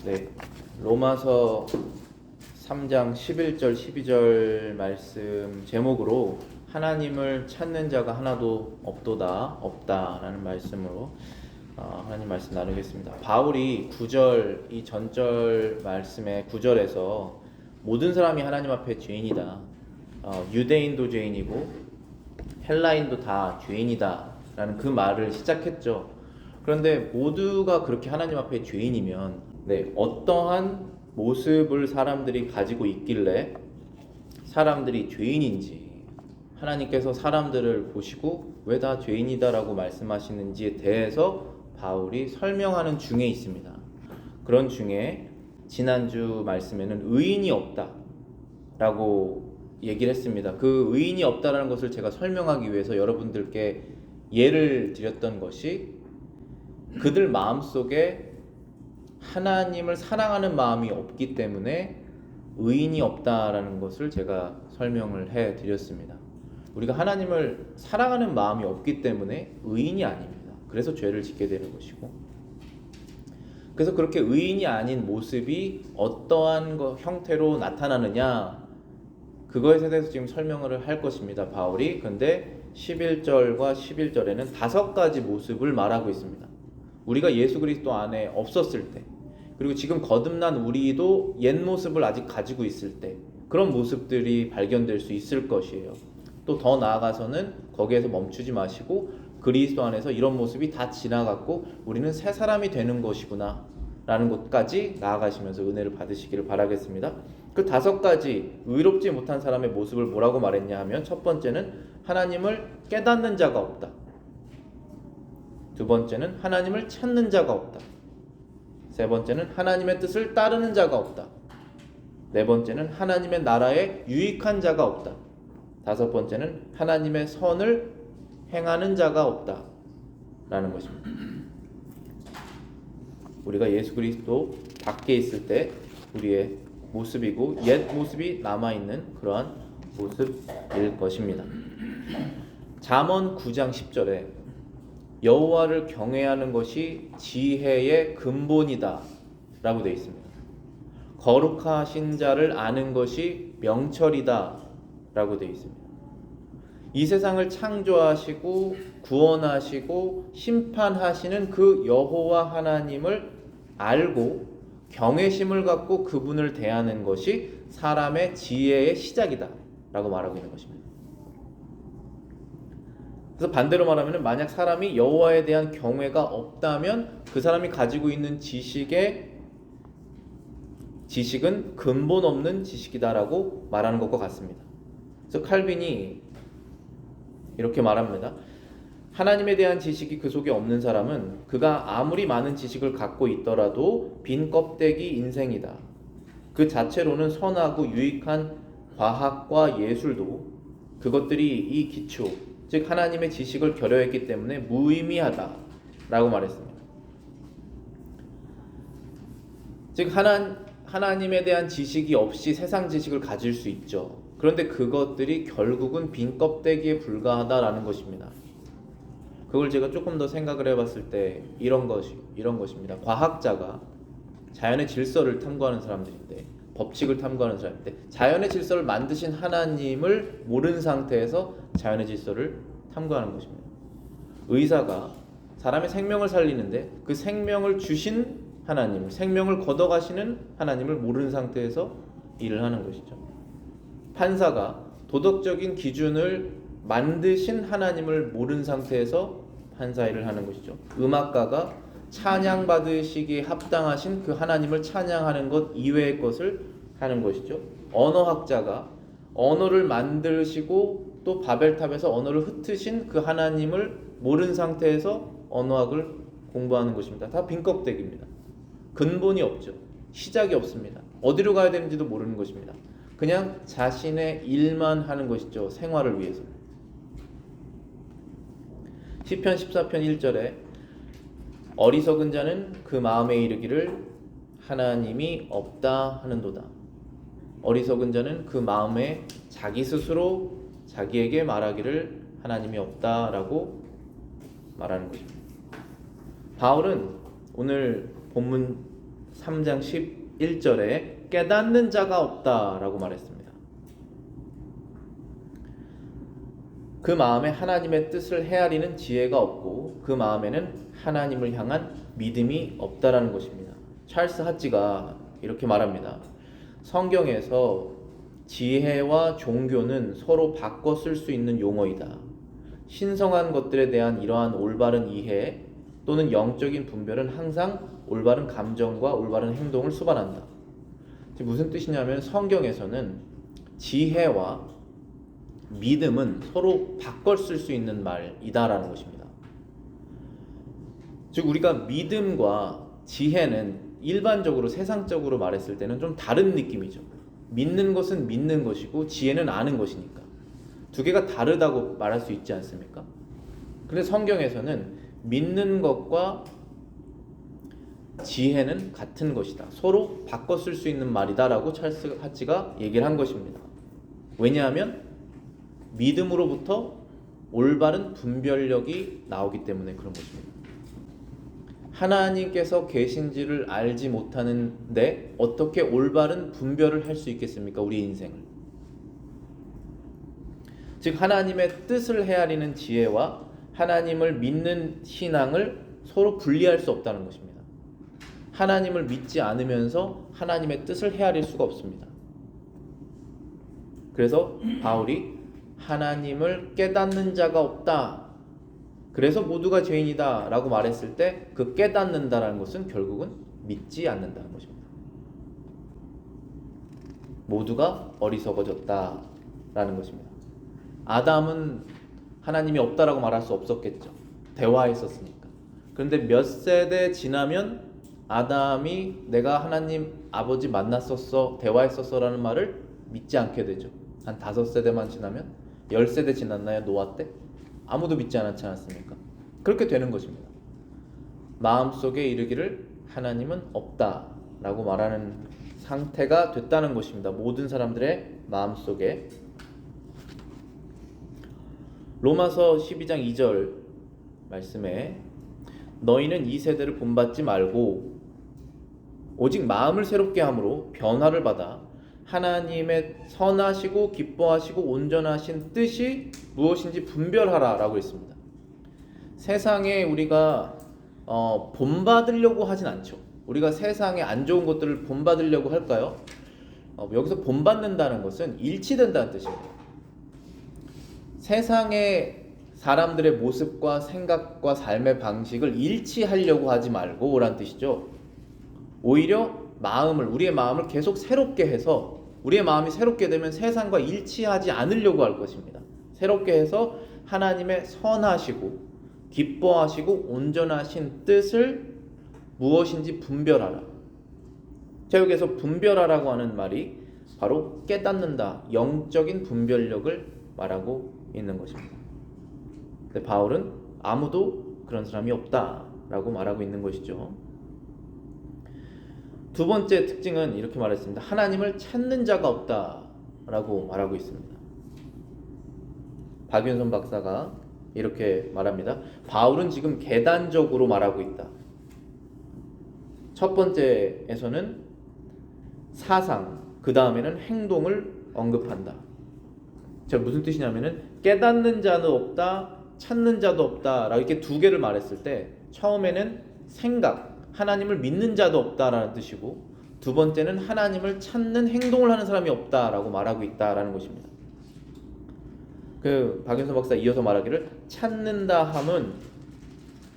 네, 로마서 3장 11절 12절 말씀 제목으로 하나님을 찾는 자가 하나도 없다라는 말씀으로 하나님 말씀 나누겠습니다. 바울이 9절 이 전절 말씀의 9절에서 모든 사람이 하나님 앞에 죄인이다. 유대인도 죄인이고 헬라인도 다 죄인이다 라는 그 말을 시작했죠. 그런데 모두가 그렇게 하나님 앞에 죄인이면 어떠한 모습을 사람들이 가지고 있길래 사람들이 죄인인지, 하나님께서 사람들을 보시고 왜 다 죄인이다라고 말씀하시는지에 대해서 바울이 설명하는 중에 있습니다. 그런 중에 지난주 말씀에는 의인이 없다라고 얘기를 했습니다. 그 의인이 없다라는 것을 제가 설명하기 위해서 여러분들께 예를 드렸던 것이, 그들 마음속에 하나님을 사랑하는 마음이 없기 때문에 의인이 없다라는 것을 제가 설명을 해 드렸습니다. 우리가 하나님을 사랑하는 마음이 없기 때문에 의인이 아닙니다. 그래서 죄를 짓게 되는 것이고, 그래서 그렇게 의인이 아닌 모습이 어떠한 형태로 나타나느냐, 그거에 대해서 지금 설명을 할 것입니다, 바울이. 근데 11절과 11절에는 5가지 모습을 말하고 있습니다. 우리가 예수 그리스도 안에 없었을 때, 그리고 지금 거듭난 우리도 옛 모습을 아직 가지고 있을 때, 그런 모습들이 발견될 수 있을 것이에요. 또 더 나아가서는 거기에서 멈추지 마시고 그리스도 안에서 이런 모습이 다 지나갔고 우리는 새 사람이 되는 것이구나 라는 것까지 나아가시면서 은혜를 받으시기를 바라겠습니다. 그 5가지 의롭지 못한 사람의 모습을 뭐라고 말했냐 하면, 첫 번째는 하나님을 깨닫는 자가 없다. 두 번째는 하나님을 찾는 자가 없다. 세 번째는 하나님의 뜻을 따르는 자가 없다. 네 번째는 하나님의 나라에 유익한 자가 없다. 5번째는 하나님의 선을 행하는 자가 없다 라는 것입니다. 우리가 예수 그리스도 밖에 있을 때 우리의 모습이고 옛 모습이 남아있는 그러한 모습일 것입니다. 잠언 9장 10절에 여호와를 경외하는 것이 지혜의 근본이다 라고 되어 있습니다. 거룩하신 자를 아는 것이 명철이다 라고 되어 있습니다. 이 세상을 창조하시고 구원하시고 심판하시는 그 여호와 하나님을 알고 경외심을 갖고 그분을 대하는 것이 사람의 지혜의 시작이다 라고 말하고 있는 것입니다. 그래서 반대로 말하면, 만약 사람이 여호와에 대한 경외가 없다면 그 사람이 가지고 있는 지식은 근본 없는 지식이다라고 말하는 것과 같습니다. 그래서 칼빈이 이렇게 말합니다. 하나님에 대한 지식이 그 속에 없는 사람은 그가 아무리 많은 지식을 갖고 있더라도 빈 껍데기 인생이다. 그 자체로는 선하고 유익한 과학과 예술도 그것들이 이 기초, 즉 하나님의 지식을 결여했기 때문에 무의미하다 라고 말했습니다. 즉 하나님에 대한 지식이 없이 세상 지식을 가질 수 있죠. 그런데 그것들이 결국은 빈 껍데기에 불과하다라는 것입니다. 그걸 제가 조금 더 생각을 해봤을 때 이런 것입니다. 과학자가 자연의 질서를 탐구하는 사람들인데, 법칙을 탐구하는 사람인데, 자연의 질서를 만드신 하나님을 모르는 상태에서 자연의 질서를 탐구하는 것입니다. 의사가 사람의 생명을 살리는데 그 생명을 주신 하나님, 생명을 걷어가시는 하나님을 모르는 상태에서 일을 하는 것이죠. 판사가 도덕적인 기준을 만드신 하나님을 모르는 상태에서 판사 일을 하는 것이죠. 음악가가 찬양받으시기에 합당하신 그 하나님을 찬양하는 것 이외의 것을 하는 것이죠. 언어학자가 언어를 만드시고 또 바벨탑에서 언어를 흩으신 그 하나님을 모르는 상태에서 언어학을 공부하는 것입니다. 다 빈 껍데기입니다. 근본이 없죠. 시작이 없습니다. 어디로 가야 되는지도 모르는 것입니다. 그냥 자신의 일만 하는 것이죠. 생활을 위해서. 시편 14편 1절에 어리석은 자는 그 마음에 이르기를 하나님이 없다 하는도다. 어리석은 자는 그 마음에 자기 스스로 자기에게 말하기를 하나님이 없다라고 말하는 것입니다. 바울은 오늘 본문 3장 11절에 깨닫는 자가 없다라고 말했습니다. 그 마음에 하나님의 뜻을 헤아리는 지혜가 없고 그 마음에는 하나님을 향한 믿음이 없다라는 것입니다. 찰스 하찌가 이렇게 말합니다. 성경에서 지혜와 종교는 서로 바꿔 쓸 수 있는 용어이다. 신성한 것들에 대한 이러한 올바른 이해 또는 영적인 분별은 항상 올바른 감정과 올바른 행동을 수반한다. 무슨 뜻이냐면 성경에서는 지혜와 믿음은 서로 바꿔 쓸 수 있는 말이다라는 것입니다. 즉 우리가 믿음과 지혜는 일반적으로 세상적으로 말했을 때는 좀 다른 느낌이죠. 믿는 것은 믿는 것이고 지혜는 아는 것이니까 두 개가 다르다고 말할 수 있지 않습니까? 그런데 성경에서는 믿는 것과 지혜는 같은 것이다. 서로 바꿔 쓸 수 있는 말이다라고 찰스 하찌가 얘기를 한 것입니다. 왜냐하면 믿음으로부터 올바른 분별력이 나오기 때문에 그런 것입니다. 하나님께서 계신지를 알지 못하는데 어떻게 올바른 분별을 할 수 있겠습니까? 우리 인생을. 즉 하나님의 뜻을 헤아리는 지혜와 하나님을 믿는 신앙을 서로 분리할 수 없다는 것입니다. 하나님을 믿지 않으면서 하나님의 뜻을 헤아릴 수가 없습니다. 그래서 바울이 하나님을 깨닫는 자가 없다. 그래서 모두가 죄인이다 라고 말했을 때 그 깨닫는다라는 것은 결국은 믿지 않는다는 것입니다. 모두가 어리석어졌다 라는 것입니다. 아담은 하나님이 없다라고 말할 수 없었겠죠. 대화했었으니까. 그런데 몇 세대 지나면 아담이 내가 하나님 아버지 만났었어, 대화했었어 라는 말을 믿지 않게 되죠. 한 5세대만 지나면 10세대 지났나요? 노아 때? 아무도 믿지 않았지 않았습니까? 그렇게 되는 것입니다. 마음속에 이르기를 하나님은 없다라고 말하는 상태가 됐다는 것입니다. 모든 사람들의 마음속에. 로마서 12장 2절 말씀에 너희는 이 세대를 본받지 말고 오직 마음을 새롭게 함으로 변화를 받아 하나님의 선하시고 기뻐하시고 온전하신 뜻이 무엇인지 분별하라 라고 했습니다. 세상에 우리가 본받으려고 하진 않죠. 우리가 세상에 안 좋은 것들을 본받으려고 할까요? 여기서 본받는다는 것은 일치된다는 뜻입니다. 세상의 사람들의 모습과 생각과 삶의 방식을 일치하려고 하지 말고 라는 뜻이죠. 오히려 우리의 마음을 계속 새롭게 해서 우리의 마음이 새롭게 되면 세상과 일치하지 않으려고 할 것입니다. 새롭게 해서 하나님의 선하시고 기뻐하시고 온전하신 뜻을 무엇인지 분별하라. 자, 여기서 분별하라고 하는 말이 바로 깨닫는다, 영적인 분별력을 말하고 있는 것입니다. 근데 바울은 아무도 그런 사람이 없다라고 말하고 있는 것이죠. 두 번째 특징은 이렇게 말했습니다. 하나님을 찾는 자가 없다라고 말하고 있습니다. 박윤선 박사가 이렇게 말합니다. 바울은 지금 계단적으로 말하고 있다. 첫 번째에서는 사상, 그 다음에는 행동을 언급한다. 자, 무슨 뜻이냐면은 깨닫는 자는 없다, 찾는 자도 없다라고 이렇게 두 개를 말했을 때 처음에는 생각, 하나님을 믿는 자도 없다라는 뜻이고 두 번째는 하나님을 찾는 행동을 하는 사람이 없다라고 말하고 있다라는 것입니다. 박윤선 박사 이어서 말하기를 찾는다 함은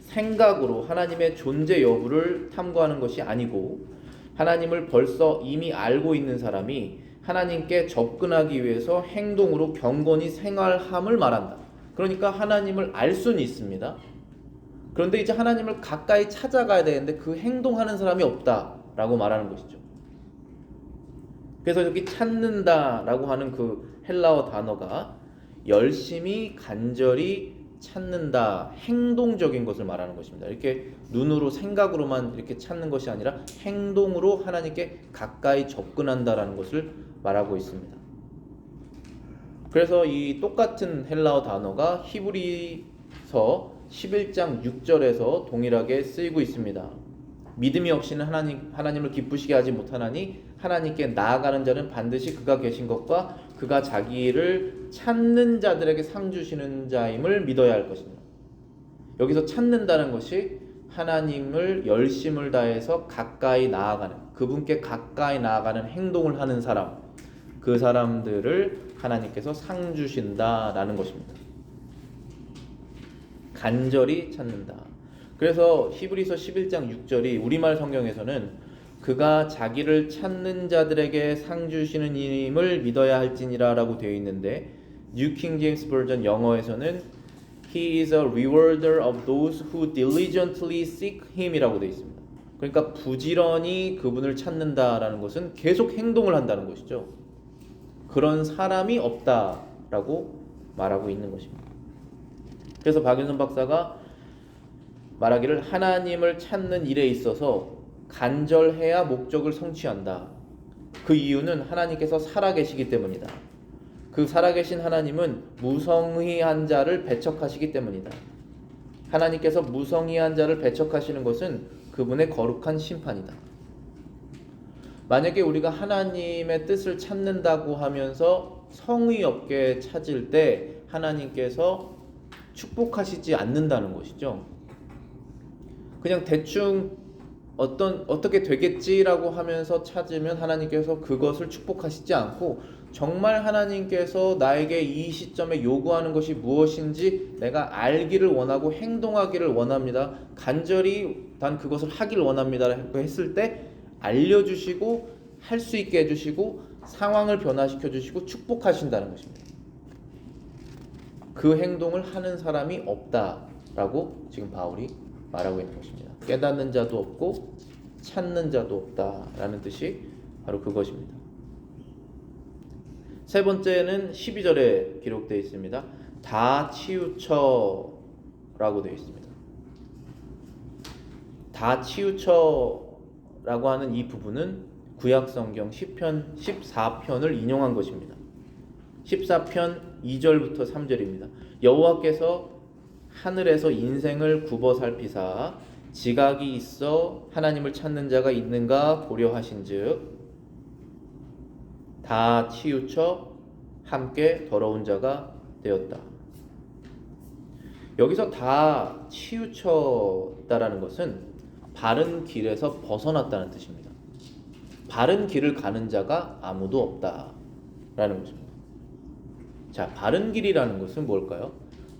생각으로 하나님의 존재 여부를 탐구하는 것이 아니고 하나님을 벌써 이미 알고 있는 사람이 하나님께 접근하기 위해서 행동으로 경건히 생활함을 말한다. 그러니까 하나님을 알 수는 있습니다. 그런데 이제 하나님을 가까이 찾아가야 되는데 그 행동하는 사람이 없다라고 말하는 것이죠. 그래서 여기 찾는다라고 하는 그 헬라어 단어가 열심히 간절히 찾는다, 행동적인 것을 말하는 것입니다. 이렇게 눈으로 생각으로만 이렇게 찾는 것이 아니라 행동으로 하나님께 가까이 접근한다라는 것을 말하고 있습니다. 그래서 이 똑같은 헬라어 단어가 히브리서 11장 6절에서 동일하게 쓰이고 있습니다. 믿음이 없이는 하나님을 기쁘시게 하지 못하나니 하나님께 나아가는 자는 반드시 그가 계신 것과 그가 자기를 찾는 자들에게 상 주시는 자임을 믿어야 할 것입니다. 여기서 찾는다는 것이 하나님을 열심을 다해서 가까이 나아가는, 그분께 가까이 나아가는 행동을 하는 사람, 그 사람들을 하나님께서 상 주신다라는 것입니다. 간절히 찾는다. 그래서 히브리서 11장 6절이 우리말 성경에서는 그가 자기를 찾는 자들에게 상 주시는 이임을 믿어야 할지니라 라고 되어 있는데, 뉴 킹 제임스 버전 영어에서는 He is a rewarder of those who diligently seek him 이라고 되어 있습니다. 그러니까 부지런히 그분을 찾는다라는 것은 계속 행동을 한다는 것이죠. 그런 사람이 없다라고 말하고 있는 것입니다. 그래서 박윤선 박사가 말하기를 하나님을 찾는 일에 있어서 간절해야 목적을 성취한다. 그 이유는 하나님께서 살아계시기 때문이다. 그 살아계신 하나님은 무성의한 자를 배척하시기 때문이다. 하나님께서 무성의한 자를 배척하시는 것은 그분의 거룩한 심판이다. 만약에 우리가 하나님의 뜻을 찾는다고 하면서 성의 없게 찾을 때 하나님께서 축복하시지 않는다는 것이죠. 그냥 대충 어떻게 되겠지라고 하면서 찾으면 하나님께서 그것을 축복하시지 않고, 정말 하나님께서 나에게 이 시점에 요구하는 것이 무엇인지 내가 알기를 원하고 행동하기를 원합니다, 간절히 난 그것을 하기를 원합니다 했을 때 알려주시고 할 수 있게 해주시고 상황을 변화시켜 주시고 축복하신다는 것입니다. 그 행동을 하는 사람이 없다라고 지금 바울이 말하고 있는 것입니다. 깨닫는 자도 없고 찾는 자도 없다라는 뜻이 바로 그것입니다. 세 번째는 12절에 기록되어 있습니다. 다 치우쳐라고 되어 있습니다. 다 치우쳐라고 하는 이 부분은 구약성경 10편 14편을 인용한 것입니다. 14편 2절부터 3절입니다. 여호와께서 하늘에서 인생을 굽어 살피사 지각이 있어 하나님을 찾는 자가 있는가 보려 하신즉 다 치우쳐 함께 더러운 자가 되었다. 여기서 다 치우쳤다라는 것은 바른 길에서 벗어났다는 뜻입니다. 바른 길을 가는 자가 아무도 없다라는 것입니다. 자, 바른 길이라는 것은 뭘까요?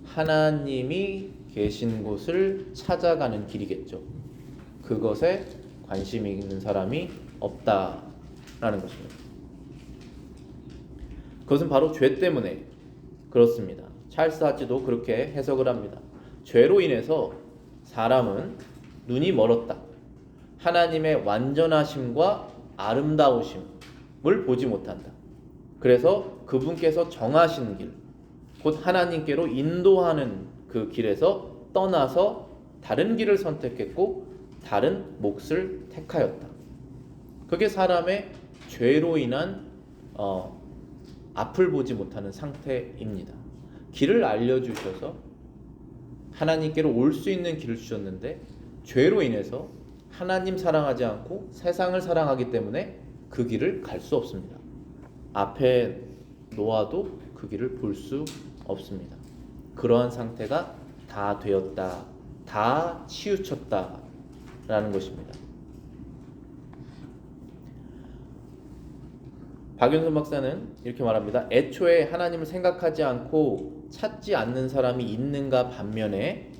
하나님이 계신 곳을 찾아가는 길이겠죠. 그것에 관심이 있는 사람이 없다라는 것입니다. 그것은 바로 죄 때문에 그렇습니다. 찰스 하치도 그렇게 해석을 합니다. 죄로 인해서 사람은 눈이 멀었다. 하나님의 완전하심과 아름다우심을 보지 못한다. 그래서 그분께서 정하신 길, 곧 하나님께로 인도하는 그 길에서 떠나서 다른 길을 선택했고 다른 몫을 택하였다. 그게 사람의 죄로 인한 앞을 보지 못하는 상태입니다. 길을 알려주셔서 하나님께로 올 수 있는 길을 주셨는데 죄로 인해서 하나님 사랑하지 않고 세상을 사랑하기 때문에 그 길을 갈 수 없습니다. 앞에 놓아도 그 길을 볼 수 없습니다. 그러한 상태가 다 되었다, 다 치우쳤다 라는 것입니다. 박윤선 박사는 이렇게 말합니다. 애초에 하나님을 생각하지 않고 찾지 않는 사람이 있는가 반면에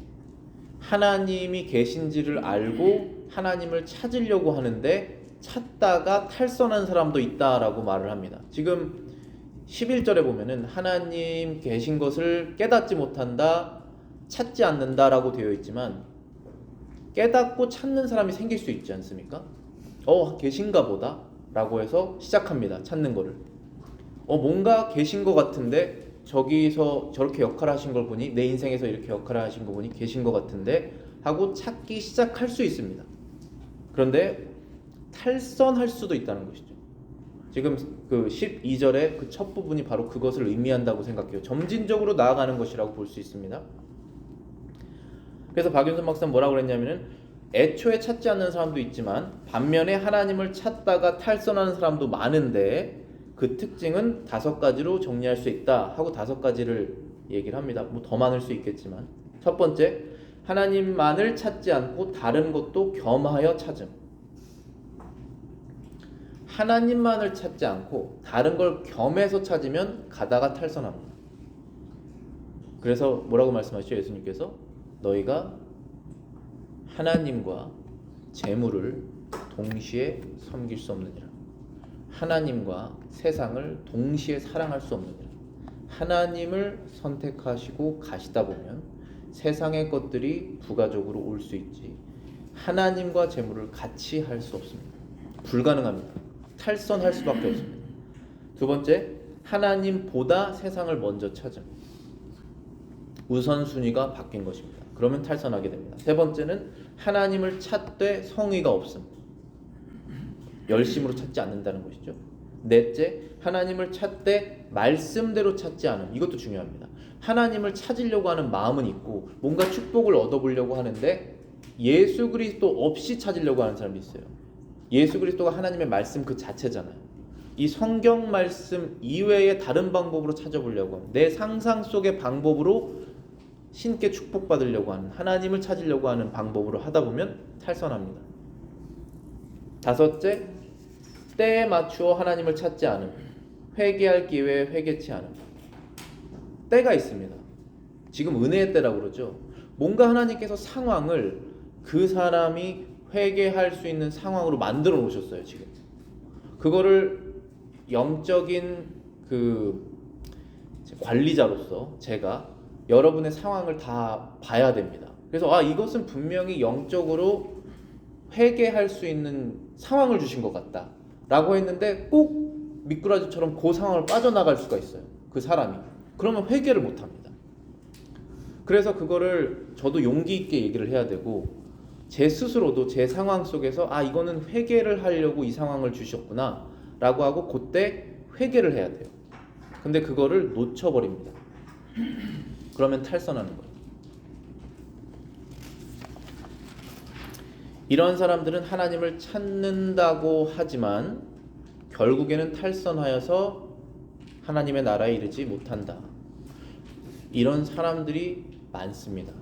하나님이 계신지를 알고 하나님을 찾으려고 하는데 찾다가 탈선한 사람도 있다라고 말을 합니다. 지금 11절에 보면은 하나님 계신 것을 깨닫지 못한다, 찾지 않는다라고 되어 있지만 깨닫고 찾는 사람이 생길 수 있지 않습니까? 계신가 보다 라고 해서 시작합니다. 찾는 거를. 뭔가 계신 것 같은데 저기서 저렇게 역할을 하신 걸 보니 내 인생에서 이렇게 역할을 하신 거 보니 계신 것 같은데 하고 찾기 시작할 수 있습니다. 그런데 탈선할 수도 있다는 것이죠. 지금 그 12절의 그 첫 부분이 바로 그것을 의미한다고 생각해요. 점진적으로 나아가는 것이라고 볼 수 있습니다. 그래서 박윤선 박사는 뭐라고 그랬냐면은 애초에 찾지 않는 사람도 있지만 반면에 하나님을 찾다가 탈선하는 사람도 많은데 그 특징은 5가지로 정리할 수 있다 하고 5가지를 얘기를 합니다. 뭐 더 많을 수 있겠지만, 첫 번째, 하나님만을 찾지 않고 다른 것도 겸하여 찾음. 하나님만을 찾지 않고 다른 걸 겸해서 찾으면 가다가 탈선합니다. 그래서 뭐라고 말씀하시죠? 예수님께서 너희가 하나님과 재물을 동시에 섬길 수 없느니라. 하나님과 세상을 동시에 사랑할 수 없느니라. 하나님을 선택하시고 가시다 보면 세상의 것들이 부가적으로 올 수 있지, 하나님과 재물을 같이 할 수 없습니다. 불가능합니다. 탈선할 수밖에 없습니다. 두 번째, 하나님보다 세상을 먼저 찾음. 우선순위가 바뀐 것입니다. 그러면 탈선하게 됩니다. 세 번째는 하나님을 찾되 성의가 없음. 열심으로 찾지 않는다는 것이죠. 넷째, 하나님을 찾되 말씀대로 찾지 않음. 이것도 중요합니다. 하나님을 찾으려고 하는 마음은 있고 뭔가 축복을 얻어보려고 하는데 예수 그리스도 없이 찾으려고 하는 사람이 있어요. 예수 그리스도가 하나님의 말씀 그 자체잖아요. 이 성경 말씀 이외의 다른 방법으로 찾아보려고 하는, 내 상상 속의 방법으로 신께 축복받으려고 하는, 하나님을 찾으려고 하는 방법으로 하다 보면 탈선합니다. 다섯째, 때에 맞추어 하나님을 찾지 않음. 회개할 기회에 회개치 않음. 때가 있습니다. 지금 은혜의 때라고 그러죠. 뭔가 하나님께서 상황을 그 사람이 회개할 수 있는 상황으로 만들어 놓으셨어요. 지금 그거를 영적인 그 관리자로서 제가 여러분의 상황을 다 봐야 됩니다. 그래서 이것은 분명히 영적으로 회개할 수 있는 상황을 주신 것 같다 라고 했는데 꼭 미꾸라지처럼 그 상황을 빠져나갈 수가 있어요. 그 사람이. 그러면 회개를 못합니다. 그래서 그거를 저도 용기 있게 얘기를 해야 되고, 제 스스로도 제 상황 속에서 이거는 회개를 하려고 이 상황을 주셨구나 라고 하고 그때 회개를 해야 돼요. 근데 그거를 놓쳐버립니다. 그러면 탈선하는 거예요. 이런 사람들은 하나님을 찾는다고 하지만 결국에는 탈선하여서 하나님의 나라에 이르지 못한다. 이런 사람들이 많습니다.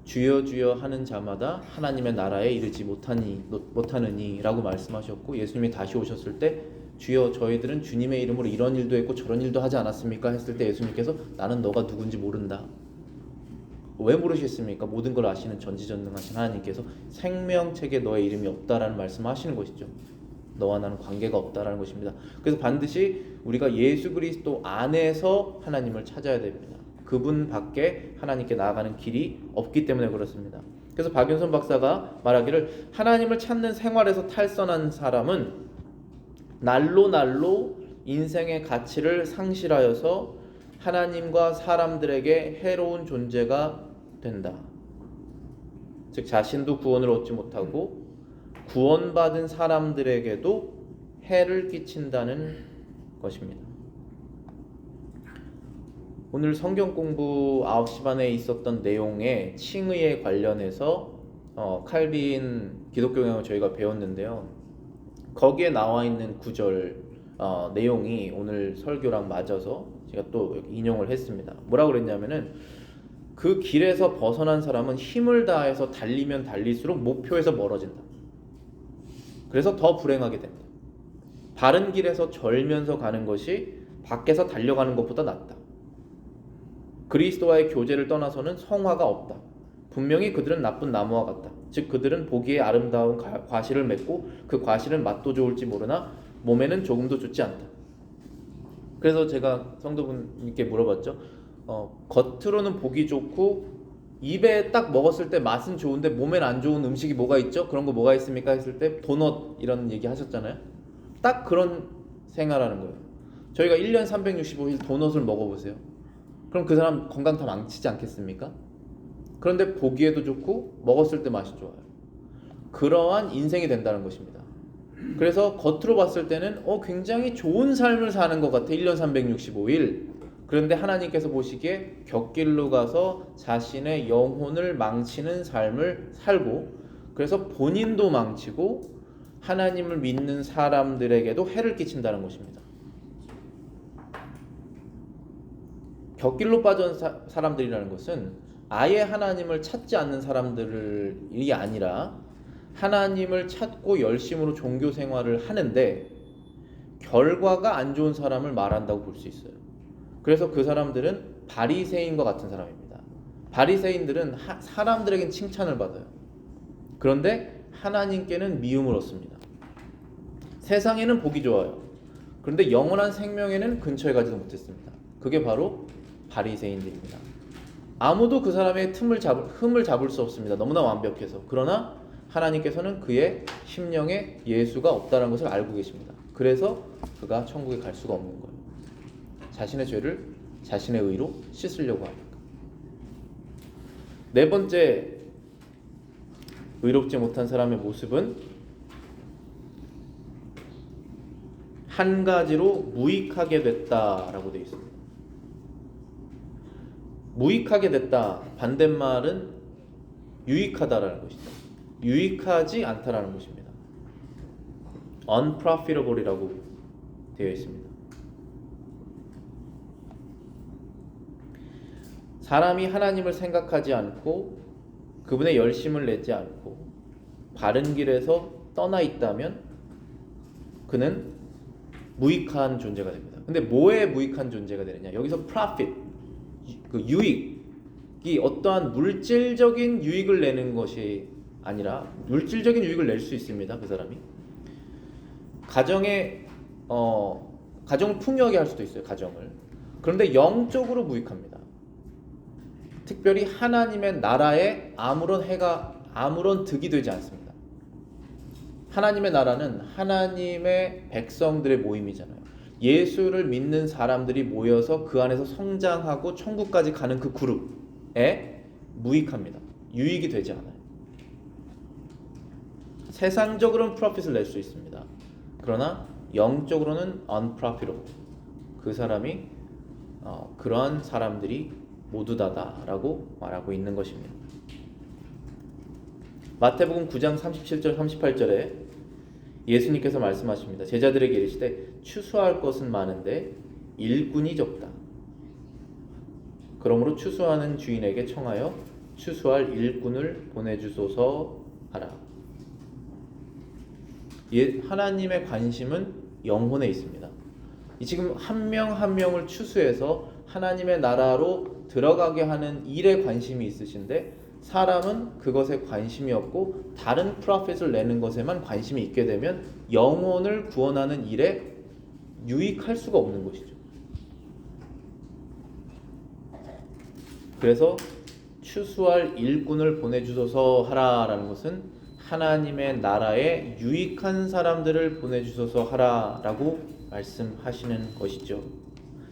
주여 주여 하는 자마다 하나님의 나라에 이르지 못하느니 라고 말씀하셨고, 예수님이 다시 오셨을 때 주여 저희들은 주님의 이름으로 이런 일도 했고 저런 일도 하지 않았습니까? 했을 때 예수님께서 나는 너가 누군지 모른다. 왜 모르시겠습니까? 모든 걸 아시는 전지전능하신 하나님께서 생명책에 너의 이름이 없다라는 말씀을 하시는 것이죠. 너와 나는 관계가 없다라는 것입니다. 그래서 반드시 우리가 예수 그리스도 안에서 하나님을 찾아야 됩니다. 그분 밖에 하나님께 나아가는 길이 없기 때문에 그렇습니다. 그래서 박윤선 박사가 말하기를, 하나님을 찾는 생활에서 탈선한 사람은 날로 인생의 가치를 상실하여서 하나님과 사람들에게 해로운 존재가 된다. 즉 자신도 구원을 얻지 못하고 구원받은 사람들에게도 해를 끼친다는 것입니다. 오늘 성경 공부 9시 반에 있었던 내용에 칭의에 관련해서 칼빈 기독교경을 저희가 배웠는데요. 거기에 나와 있는 구절 내용이 오늘 설교랑 맞아서 제가 또 인용을 했습니다. 뭐라고 그랬냐면은, 그 길에서 벗어난 사람은 힘을 다해서 달리면 달릴수록 목표에서 멀어진다. 그래서 더 불행하게 된다. 바른 길에서 절면서 가는 것이 밖에서 달려가는 것보다 낫다. 그리스도와의 교제를 떠나서는 성화가 없다. 분명히 그들은 나쁜 나무와 같다. 즉 그들은 보기에 아름다운 과실을 맺고 그 과실은 맛도 좋을지 모르나 몸에는 조금도 좋지 않다. 그래서 제가 성도분께 물어봤죠. 겉으로는 보기 좋고 입에 딱 먹었을 때 맛은 좋은데 몸엔 안 좋은 음식이 뭐가 있죠? 그런 거 뭐가 있습니까? 했을 때 도넛 이런 얘기 하셨잖아요. 딱 그런 생활하는 거예요. 저희가 1년 365일 도넛을 먹어보세요. 그럼 그 사람 건강 다 망치지 않겠습니까? 그런데 보기에도 좋고 먹었을 때 맛이 좋아요. 그러한 인생이 된다는 것입니다. 그래서 겉으로 봤을 때는 굉장히 좋은 삶을 사는 것 같아. 1년 365일. 그런데 하나님께서 보시기에 곁길로 가서 자신의 영혼을 망치는 삶을 살고, 그래서 본인도 망치고 하나님을 믿는 사람들에게도 해를 끼친다는 것입니다. 곁길로 빠진 사람들이라는 것은 아예 하나님을 찾지 않는 사람들이 아니라 하나님을 찾고 열심으로 종교 생활을 하는데 결과가 안 좋은 사람을 말한다고 볼 수 있어요. 그래서 그 사람들은 바리새인과 같은 사람입니다. 바리새인들은 사람들에겐 칭찬을 받아요. 그런데 하나님께는 미움을 얻습니다. 세상에는 보기 좋아요. 그런데 영원한 생명에는 근처에 가지도 못했습니다. 그게 바로 바리새인들입니다. 아무도 그 사람의 흠을 잡을 수 없습니다. 너무나 완벽해서. 그러나 하나님께서는 그의 심령에 예수가 없다는 것을 알고 계십니다. 그래서 그가 천국에 갈 수가 없는 거예요. 자신의 죄를 자신의 의로 씻으려고 하니까. 네 번째, 의롭지 못한 사람의 모습은 한 가지로 무익하게 됐다라고 되어 있습니다. 무익하게 됐다, 반대말은 유익하다라는 것이죠. 유익하지 않다라는 것입니다. unprofitable이라고 되어 있습니다. 사람이 하나님을 생각하지 않고 그분의 열심을 내지 않고 바른 길에서 떠나 있다면 그는 무익한 존재가 됩니다. 근데 뭐에 무익한 존재가 되느냐? 여기서 profit, 그 유익이 어떠한 물질적인 유익을 내는 것이 아니라, 물질적인 유익을 낼 수 있습니다. 그 사람이 가정을 풍요하게 할 수도 있어요. 가정을. 그런데 영적으로 무익합니다. 특별히 하나님의 나라에 아무런 득이 되지 않습니다. 하나님의 나라는 하나님의 백성들의 모임이잖아요. 예수를 믿는 사람들이 모여서 그 안에서 성장하고 천국까지 가는 그 그룹에 무익합니다. 유익이 되지 않아요. 세상적으로는 프로핏을 낼 수 있습니다. 그러나 영적으로는 unprofitable. 그 사람이 그러한 사람들이 모두 다다라고 말하고 있는 것입니다. 마태복음 9장 37절 38절에 예수님께서 말씀하십니다. 제자들에게 이르시되 추수할 것은 많은데 일꾼이 적다. 그러므로 추수하는 주인에게 청하여 추수할 일꾼을 보내주소서 하라. 하나님의 관심은 영혼에 있습니다. 지금 한 명 한 명을 추수해서 하나님의 나라로 들어가게 하는 일에 관심이 있으신데 사람은 그것에 관심이 없고 다른 프로핏을 내는 것에만 관심이 있게 되면 영혼을 구원하는 일에 유익할 수가 없는 것이죠. 그래서 추수할 일꾼을 보내주소서 하라라는 것은 하나님의 나라에 유익한 사람들을 보내주소서 하라라고 말씀하시는 것이죠.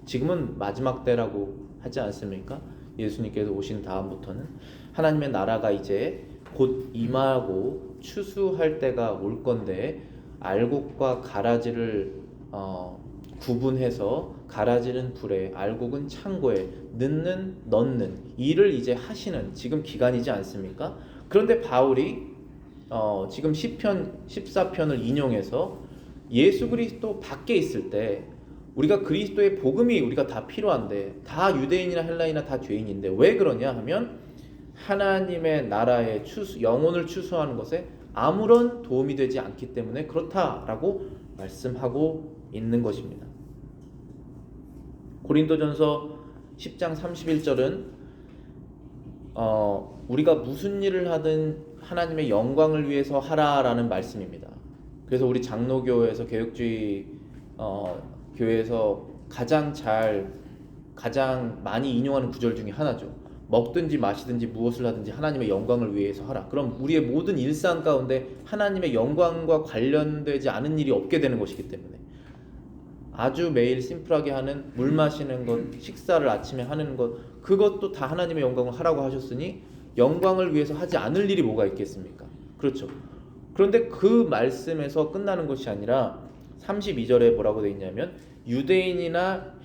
지금은 마지막 때라고 하지 않습니까? 예수님께서 오신 다음부터는 하나님의 나라가 이제 곧 임하고 추수할 때가 올 건데 알곡과 가라지를 구분해서 가라지는 불에 알곡은 창고에 넣는 일을 이제 하시는 지금 기간이지 않습니까? 그런데 바울이 지금 시편 14편을 인용해서 예수 그리스도 밖에 있을 때 우리가 그리스도의 복음이 우리가 다 필요한데 다 유대인이나 헬라인이나 다 죄인인데 왜 그러냐 하면 하나님의 나라의 영혼을 추수하는 것에 아무런 도움이 되지 않기 때문에 그렇다라고 말씀하고 있는 것입니다. 고린도전서 10장 31절은 우리가 무슨 일을 하든 하나님의 영광을 위해서 하라라는 말씀입니다. 그래서 우리 장로교에서 개혁주의 교회에서 가장 많이 인용하는 구절 중에 하나죠. 먹든지 마시든지 무엇을 하든지 하나님의 영광을 위해서 하라. 그럼 우리의 모든 일상 가운데 하나님의 영광과 관련되지 않은 일이 없게 되는 것이기 때문에 아주 매일 심플하게 하는 물 마시는 것, 식사를 아침에 하는 것, 그것도 다 하나님의 영광을 하라고 하셨으니 영광을 위해서 하지 않을 일이 뭐가 있겠습니까? 그렇죠. 그런데 그 말씀에서 끝나는 것이 아니라 32절에 뭐라고 되어 있냐면 유대인에게나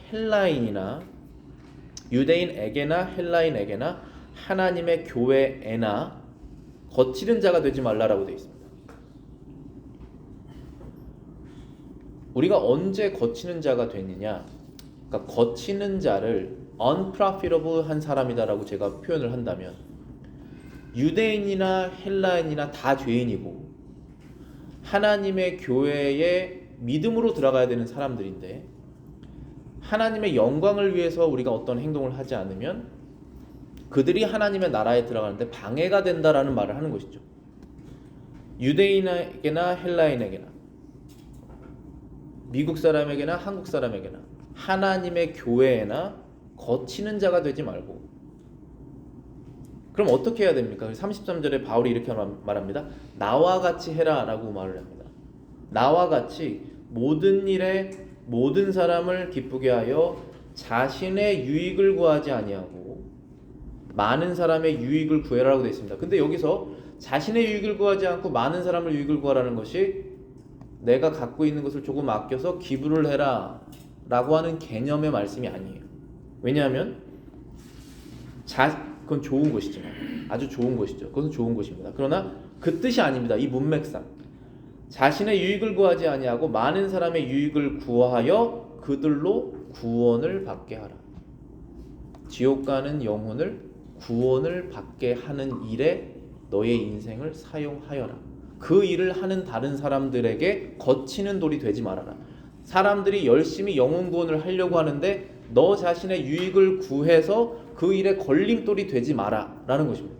헬라인에게나 하나님의 교회에나 거치는 자가 되지 말라라고 되어 있습니다. 우리가 언제 거치는 자가 되느냐? 그러니까 거치는 자를 unprofitable한 사람이다라고 제가 표현을 한다면, 유대인이나 헬라인이나 다 죄인이고 하나님의 교회에 믿음으로 들어가야 되는 사람들인데, 하나님의 영광을 위해서 우리가 어떤 행동을 하지 않으면 그들이 하나님의 나라에 들어가는데 방해가 된다라는 말을 하는 것이죠. 유대인에게나 헬라인에게나, 미국 사람에게나 한국 사람에게나, 하나님의 교회에나 거치는 자가 되지 말고. 그럼 어떻게 해야 됩니까? 33절에 바울이 이렇게 말합니다. 나와 같이 해라 라고 말을 합니다. 나와 같이 모든 일에 모든 사람을 기쁘게 하여 자신의 유익을 구하지 아니하고 많은 사람의 유익을 구해라라고 되어 있습니다. 근데 여기서 자신의 유익을 구하지 않고 많은 사람을 유익을 구하라는 것이 내가 갖고 있는 것을 조금 아껴서 기부를 해라 라고 하는 개념의 말씀이 아니에요. 왜냐하면 그건 좋은 것이지만, 아주 좋은 것이죠. 그것은 좋은 것입니다. 그러나 그 뜻이 아닙니다. 이 문맥상 자신의 유익을 구하지 아니하고 많은 사람의 유익을 구하여 그들로 구원을 받게 하라. 지옥 가는 영혼을 구원을 받게 하는 일에 너의 인생을 사용하여라. 그 일을 하는 다른 사람들에게 거치는 돌이 되지 말아라. 사람들이 열심히 영혼 구원을 하려고 하는데 너 자신의 유익을 구해서 그 일에 걸림돌이 되지 마라 라는 것입니다.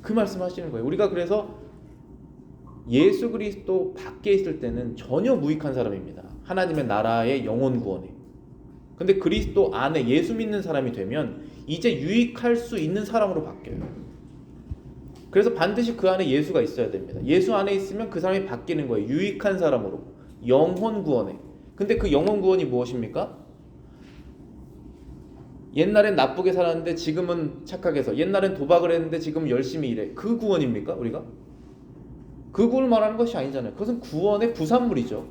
그 말씀 하시는 거예요. 우리가 그래서 예수 그리스도 밖에 있을 때는 전혀 무익한 사람입니다. 하나님의 나라의 영혼 구원에. 근데 그리스도 안에 예수 믿는 사람이 되면 이제 유익할 수 있는 사람으로 바뀌어요. 그래서 반드시 그 안에 예수가 있어야 됩니다. 예수 안에 있으면 그 사람이 바뀌는 거예요. 유익한 사람으로. 영혼 구원에. 근데 그 영혼 구원이 무엇입니까? 옛날엔 나쁘게 살았는데 지금은 착하게 해서, 옛날엔 도박을 했는데 지금 열심히 일해. 그 구원입니까? 우리가? 그 구원을 말하는 것이 아니잖아요. 그것은 구원의 부산물이죠.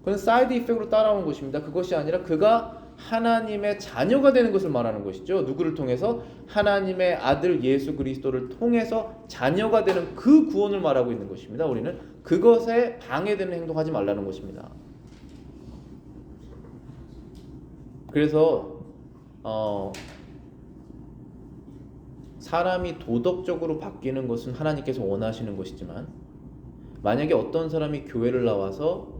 그건 사이드 이펙트로 따라오는 것입니다. 그것이 아니라 그가 하나님의 자녀가 되는 것을 말하는 것이죠. 누구를 통해서? 하나님의 아들 예수 그리스도를 통해서 자녀가 되는 그 구원을 말하고 있는 것입니다. 우리는 그것에 방해되는 행동하지 말라는 것입니다. 그래서 사람이 도덕적으로 바뀌는 것은 하나님께서 원하시는 것이지만, 만약에 어떤 사람이 교회를 나와서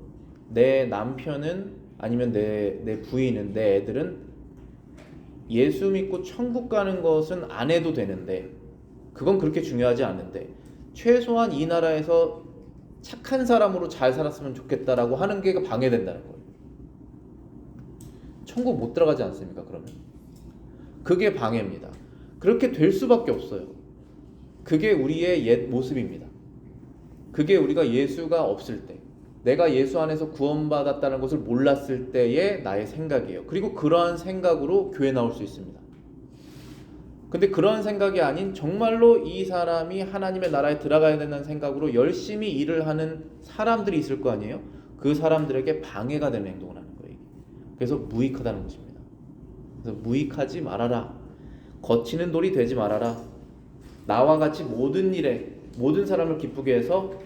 내 남편은, 아니면 내 부인은, 내 애들은 예수 믿고 천국 가는 것은 안 해도 되는데, 그건 그렇게 중요하지 않은데 최소한 이 나라에서 착한 사람으로 잘 살았으면 좋겠다라고 하는 게 방해된다는 거예요. 천국 못 들어가지 않습니까? 그러면 그게 방해입니다. 그렇게 될 수밖에 없어요. 그게 우리의 옛 모습입니다. 그게 우리가 예수가 없을 때, 내가 예수 안에서 구원받았다는 것을 몰랐을 때의 나의 생각이에요. 그리고 그러한 생각으로 교회 나올 수 있습니다. 근데 그런 생각이 아닌 정말로 이 사람이 하나님의 나라에 들어가야 된다는 생각으로 열심히 일을 하는 사람들이 있을 거 아니에요? 그 사람들에게 방해가 되는 행동을 하는 거예요. 그래서 무익하다는 것입니다. 그래서 무익하지 말아라. 거치는 돌이 되지 말아라. 나와 같이 모든 일에 모든 사람을 기쁘게 해서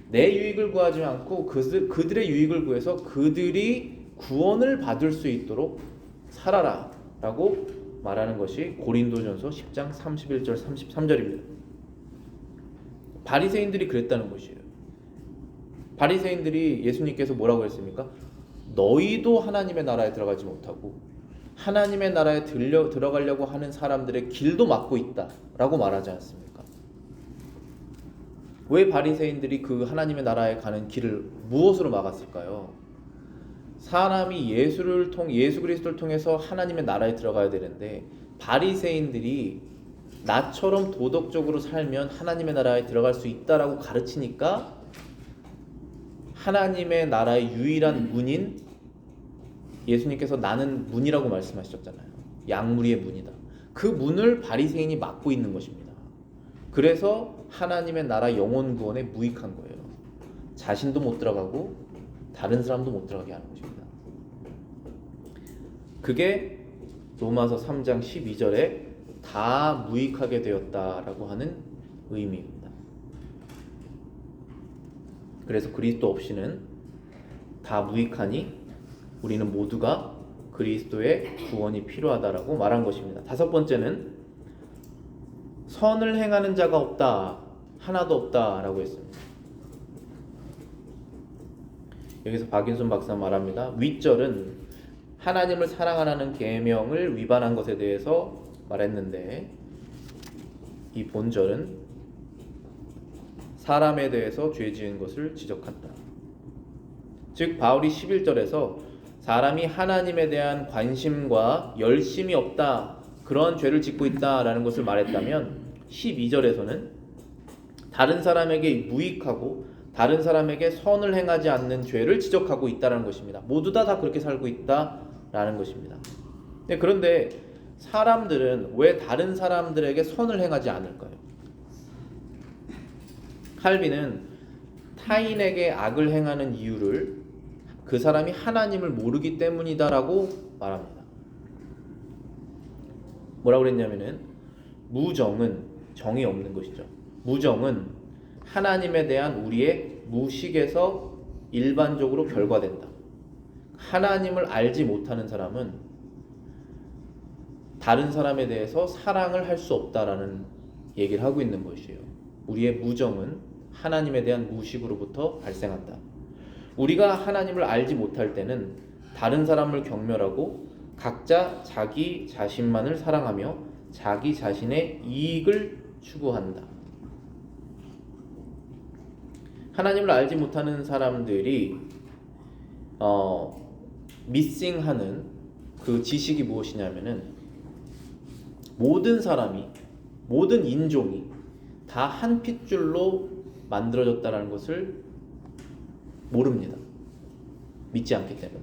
내 유익을 구하지 않고 그들의 유익을 구해서 그들이 구원을 받을 수 있도록 살아라 라고 말하는 것이 고린도전서 10장 31절 33절입니다. 바리새인들이 그랬다는 것이에요. 바리새인들이 예수님께서 뭐라고 했습니까? 너희도 하나님의 나라에 들어가지 못하고 하나님의 나라에 들어가려고 하는 사람들의 길도 막고 있다 라고 말하지 않습니까? 왜 바리새인들이 그 하나님의 나라에 가는 길을 무엇으로 막았을까요? 사람이 예수 그리스도를 통해서 하나님의 나라에 들어가야 되는데, 바리새인들이 나처럼 도덕적으로 살면 하나님의 나라에 들어갈 수 있다라고 가르치니까 하나님의 나라의 유일한 문인, 예수님께서 나는 문이라고 말씀하셨잖아요. 양무리의 문이다. 그 문을 바리새인이 막고 있는 것입니다. 그래서 하나님의 나라 영혼 구원에 무익한 거예요. 자신도 못 들어가고 다른 사람도 못 들어가게 하는 것입니다. 그게 로마서 3장 12절에 다 무익하게 되었다라고 하는 의미입니다. 그래서 그리스도 없이는 다 무익하니 우리는 모두가 그리스도의 구원이 필요하다라고 말한 것입니다. 다섯 번째는 선을 행하는 자가 없다, 하나도 없다라고 했습니다. 여기서 박인순 박사 말합니다. 윗절은 하나님을 사랑하라는 계명을 위반한 것에 대해서 말했는데, 이 본절은 사람에 대해서 죄 지은 것을 지적한다. 즉 바울이 11절에서 사람이 하나님에 대한 관심과 열심이 없다, 그런 죄를 짓고 있다라는 것을 말했다면, 12절에서는 다른 사람에게 무익하고 다른 사람에게 선을 행하지 않는 죄를 지적하고 있다는 것입니다. 모두 다 그렇게 살고 있다라는 것입니다. 그런데 사람들은 왜 다른 사람들에게 선을 행하지 않을까요? 칼빈은 타인에게 악을 행하는 이유를 그 사람이 하나님을 모르기 때문이다라고 말합니다. 뭐라고 그랬냐면은, 무정은 정이 없는 것이죠. 무정은 하나님에 대한 우리의 무식에서 일반적으로 결과된다. 하나님을 알지 못하는 사람은 다른 사람에 대해서 사랑을 할 수 없다라는 얘기를 하고 있는 것이에요. 우리의 무정은 하나님에 대한 무식으로부터 발생한다. 우리가 하나님을 알지 못할 때는 다른 사람을 경멸하고 각자 자기 자신만을 사랑하며 자기 자신의 이익을 추구한다. 하나님을 알지 못하는 사람들이 미싱하는 그 지식이 무엇이냐면은, 모든 사람이, 모든 인종이 다 한 핏줄로 만들어졌다는 것을 모릅니다. 믿지 않기 때문에.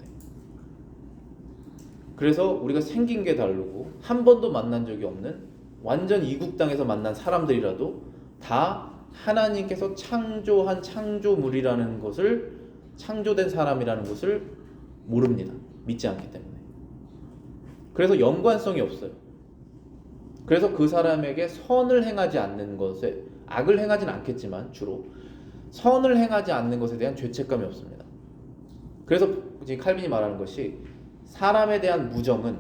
그래서 우리가 생긴 게 다르고 한 번도 만난 적이 없는 완전 이국 땅에서 만난 사람들이라도 다 하나님께서 창조한 창조물이라는 것을, 창조된 사람이라는 것을 모릅니다. 믿지 않기 때문에. 그래서 연관성이 없어요. 그래서 그 사람에게 선을 행하지 않는 것에, 악을 행하진 않겠지만 주로 선을 행하지 않는 것에 대한 죄책감이 없습니다. 그래서 지금 칼빈이 말하는 것이, 사람에 대한 무정은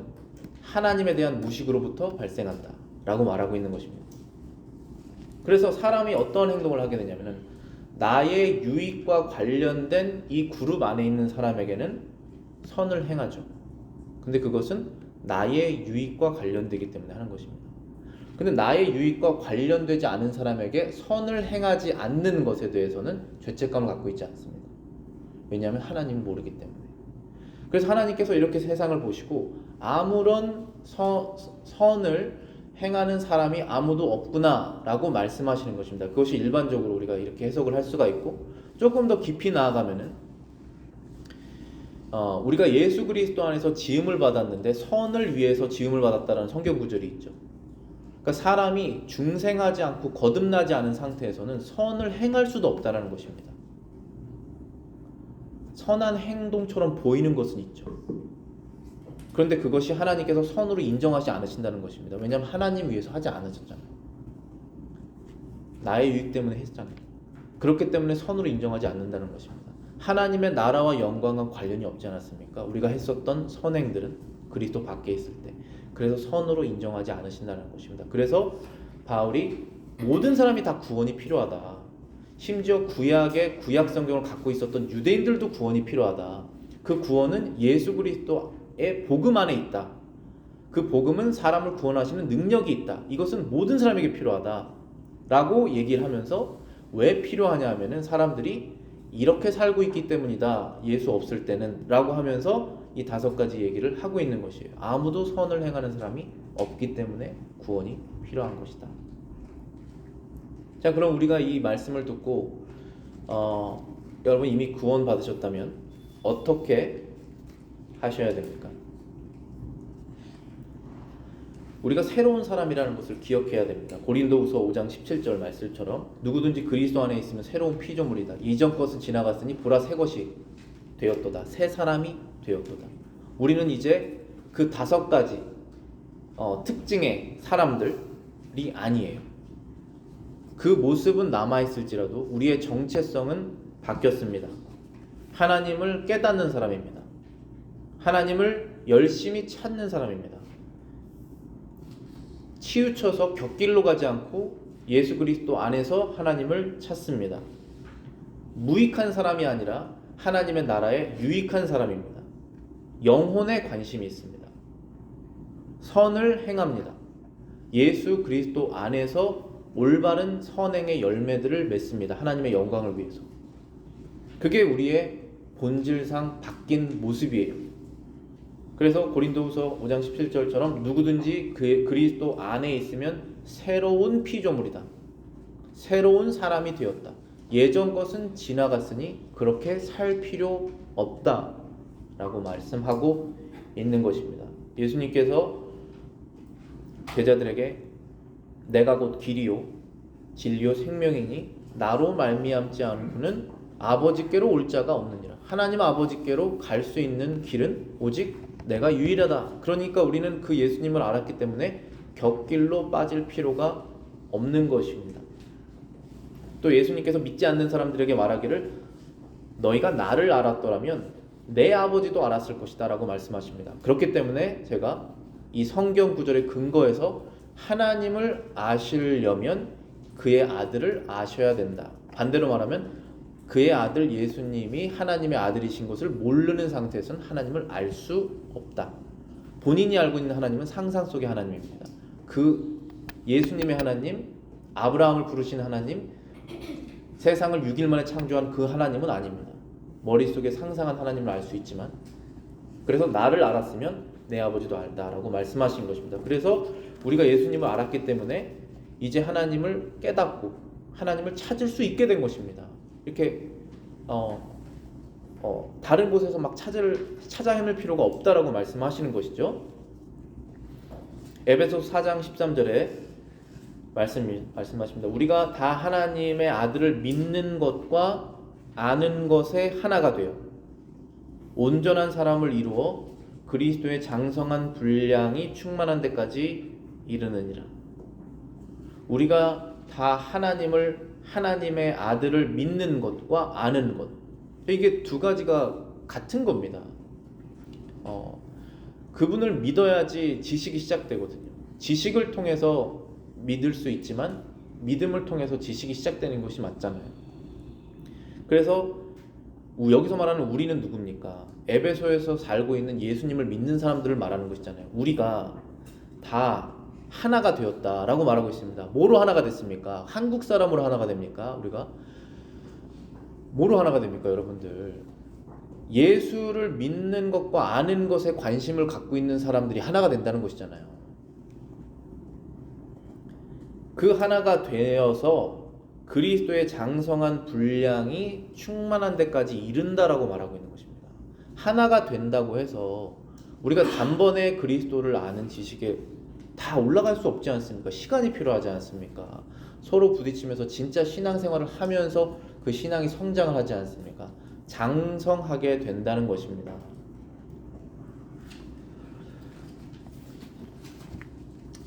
하나님에 대한 무식으로부터 발생한다 라고 말하고 있는 것입니다. 그래서 사람이 어떤 행동을 하게 되냐면은, 나의 유익과 관련된 이 그룹 안에 있는 사람에게는 선을 행하죠. 근데 그것은 나의 유익과 관련되기 때문에 하는 것입니다. 근데 나의 유익과 관련되지 않은 사람에게 선을 행하지 않는 것에 대해서는 죄책감을 갖고 있지 않습니다. 왜냐하면 하나님을 모르기 때문에. 그래서 하나님께서 이렇게 세상을 보시고 아무런 선을 행하는 사람이 아무도 없구나 라고 말씀하시는 것입니다. 그것이 일반적으로 우리가 이렇게 해석을 할 수가 있고, 조금 더 깊이 나아가면은 우리가 예수 그리스도 안에서 지음을 받았는데 선을 위해서 지음을 받았다는 성경 구절이 있죠. 그러니까 사람이 중생하지 않고 거듭나지 않은 상태에서는 선을 행할 수도 없다는 것입니다. 선한 행동처럼 보이는 것은 있죠. 그런데 그것이 하나님께서 선으로 인정하지 않으신다는 것입니다. 왜냐하면 하나님 위해서 하지 않으셨잖아요. 나의 유익 때문에 했잖아요. 그렇기 때문에 선으로 인정하지 않는다는 것입니다. 하나님의 나라와 영광과 관련이 없지 않았습니까? 우리가 했었던 선행들은 그리스도 밖에 있을 때. 그래서 선으로 인정하지 않으신다는 것입니다. 그래서 바울이 모든 사람이 다 구원이 필요하다. 심지어 구약의 구약 성경을 갖고 있었던 유대인들도 구원이 필요하다. 그 구원은 예수 그리스도의 복음 안에 있다. 그 복음은 사람을 구원하시는 능력이 있다. 이것은 모든 사람에게 필요하다 라고 얘기를 하면서, 왜 필요하냐 하면은 사람들이 이렇게 살고 있기 때문이다, 예수 없을 때는 라고 하면서 이 5가지 얘기를 하고 있는 것이에요. 아무도 선을 행하는 사람이 없기 때문에 구원이 필요한 것이다. 자, 그럼 우리가 이 말씀을 듣고 여러분 이미 구원 받으셨다면 어떻게 하셔야 됩니까? 우리가 새로운 사람이라는 것을 기억해야 됩니다. 고린도후서 5장 17절 말씀처럼 누구든지 그리스도 안에 있으면 새로운 피조물이다. 이전 것은 지나갔으니 보라 새 것이 되었도다. 새 사람이 되었도다. 우리는 이제 그 5가지 특징의 사람들이 아니에요. 그 모습은 남아있을지라도 우리의 정체성은 바뀌었습니다. 하나님을 깨닫는 사람입니다. 하나님을 열심히 찾는 사람입니다. 치우쳐서 곁길로 가지 않고 예수 그리스도 안에서 하나님을 찾습니다. 무익한 사람이 아니라 하나님의 나라에 유익한 사람입니다. 영혼에 관심이 있습니다. 선을 행합니다. 예수 그리스도 안에서 올바른 선행의 열매들을 맺습니다. 하나님의 영광을 위해서. 그게 우리의 본질상 바뀐 모습이에요. 그래서 고린도후서 5장 17절처럼 누구든지 그리스도 안에 있으면 새로운 피조물이다. 새로운 사람이 되었다. 예전 것은 지나갔으니 그렇게 살 필요 없다 라고 말씀하고 있는 것입니다. 예수님께서 제자들에게 내가 곧 길이요 진리요 생명이니 나로 말미암지 않고는 아버지께로 올 자가 없느니라. 하나님 아버지께로 갈 수 있는 길은 오직 내가 유일하다. 그러니까 우리는 그 예수님을 알았기 때문에 곁길로 빠질 필요가 없는 것입니다. 또 예수님께서 믿지 않는 사람들에게 말하기를 너희가 나를 알았더라면 내 아버지도 알았을 것이다 라고 말씀하십니다. 그렇기 때문에 제가 이 성경 구절의 근거에서 하나님을 아시려면 그의 아들을 아셔야 된다. 반대로 말하면 그의 아들 예수님이 하나님의 아들이신 것을 모르는 상태에서는 하나님을 알 수 없다. 본인이 알고 있는 하나님은 상상 속의 하나님입니다. 그 예수님의 하나님, 아브라함을 부르신 하나님, 세상을 6일 만에 창조한 그 하나님은 아닙니다. 머릿속에 상상한 하나님을 알 수 있지만, 그래서 나를 알았으면 내 아버지도 알다라고 말씀하신 것입니다. 그래서 우리가 예수님을 알았기 때문에 이제 하나님을 깨닫고 하나님을 찾을 수 있게 된 것입니다. 이렇게 다른 곳에서 막 찾아 헤맬 필요가 없다라고 말씀하시는 것이죠. 에베소서 4장 13절에 말씀하십니다. 우리가 다 하나님의 아들을 믿는 것과 아는 것에 하나가 되어 온전한 사람을 이루어 그리스도의 장성한 분량이 충만한 데까지 이르느니라. 우리가 다 하나님의 아들을 믿는 것과 아는 것, 이게 두 가지가 같은 겁니다. 그분을 믿어야지 지식이 시작되거든요. 지식을 통해서 믿을 수 있지만 믿음을 통해서 지식이 시작되는 것이 맞잖아요. 그래서 여기서 말하는 우리는 누굽니까? 에베소에서 살고 있는 예수님을 믿는 사람들을 말하는 것이잖아요. 우리가 다 하나가 되었다라고 말하고 있습니다. 뭐로 하나가 됐습니까? 한국 사람으로 하나가 됩니까? 우리가 뭐로 하나가 됩니까, 여러분들? 예수를 믿는 것과 아는 것에 관심을 갖고 있는 사람들이 하나가 된다는 것이잖아요. 그 하나가 되어서 그리스도의 장성한 분량이 충만한 데까지 이른다라고 말하고 있는 것입니다. 하나가 된다고 해서 우리가 단번에 그리스도를 아는 지식에 다 올라갈 수 없지 않습니까? 시간이 필요하지 않습니까? 서로 부딪히면서 진짜 신앙생활을 하면서 그 신앙이 성장을 하지 않습니까? 장성하게 된다는 것입니다.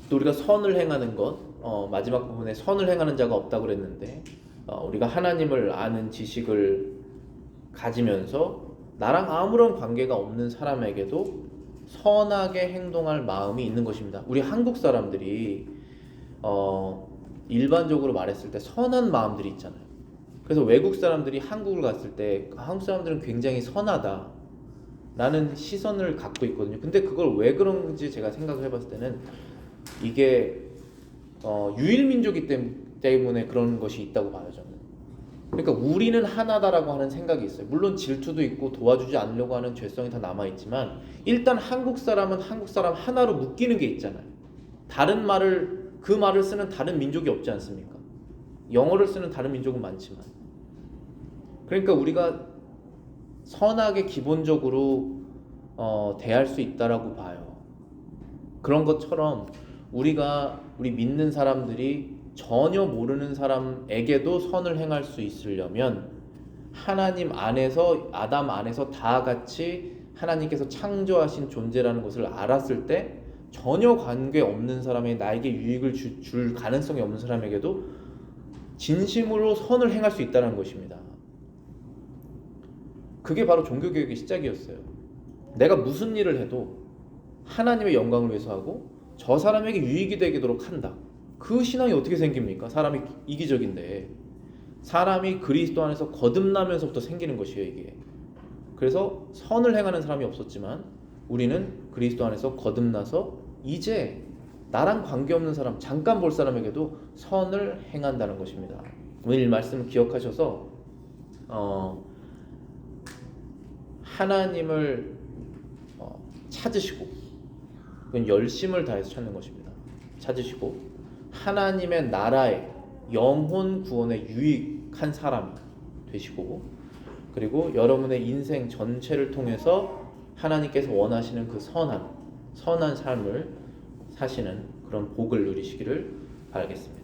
또 우리가 선을 행하는 것, 마지막 부분에 선을 행하는 자가 없다고 그랬는데, 우리가 하나님을 아는 지식을 가지면서 나랑 아무런 관계가 없는 사람에게도 선하게 행동할 마음이 있는 것입니다. 우리 한국 사람들이 일반적으로 말했을 때 선한 마음들이 있잖아요. 그래서 외국 사람들이 한국을 갔을 때 한국 사람들은 굉장히 선하다 라는 시선을 갖고 있거든요. 근데 그걸 왜 그런지 제가 생각을 해봤을 때는 이게 유일민족이기 때문에 그런 것이 있다고 봐요, 저는. 그러니까 우리는 하나다라고 하는 생각이 있어요. 물론 질투도 있고 도와주지 않으려고 하는 죄성이 다 남아있지만 일단 한국 사람은 한국 사람 하나로 묶이는 게 있잖아요. 다른 말을, 그 말을 쓰는 다른 민족이 없지 않습니까? 영어를 쓰는 다른 민족은 많지만. 그러니까 우리가 선하게 기본적으로 대할 수 있다라고 봐요. 그런 것처럼 우리 믿는 사람들이 전혀 모르는 사람에게도 선을 행할 수 있으려면 하나님 안에서, 아담 안에서 다 같이 하나님께서 창조하신 존재라는 것을 알았을 때 전혀 관계 없는 사람이, 나에게 유익을 줄 가능성이 없는 사람에게도 진심으로 선을 행할 수 있다는 것입니다. 그게 바로 종교개혁의 시작이었어요. 내가 무슨 일을 해도 하나님의 영광을 위해서 하고 저 사람에게 유익이 되도록 한다. 그 신앙이 어떻게 생깁니까? 사람이 이기적인데, 사람이 그리스도 안에서 거듭나면서부터 생기는 것이에요, 이게. 그래서 선을 행하는 사람이 없었지만 우리는 그리스도 안에서 거듭나서 이제 나랑 관계없는 사람, 잠깐 볼 사람에게도 선을 행한다는 것입니다. 오늘 말씀을 기억하셔서 하나님을 찾으시고, 그건 열심을 다해서 찾는 것입니다. 찾으시고 하나님의 나라의 영혼 구원에 유익한 사람이 되시고, 그리고 여러분의 인생 전체를 통해서 하나님께서 원하시는 그 선한 삶을 사시는 그런 복을 누리시기를 바라겠습니다.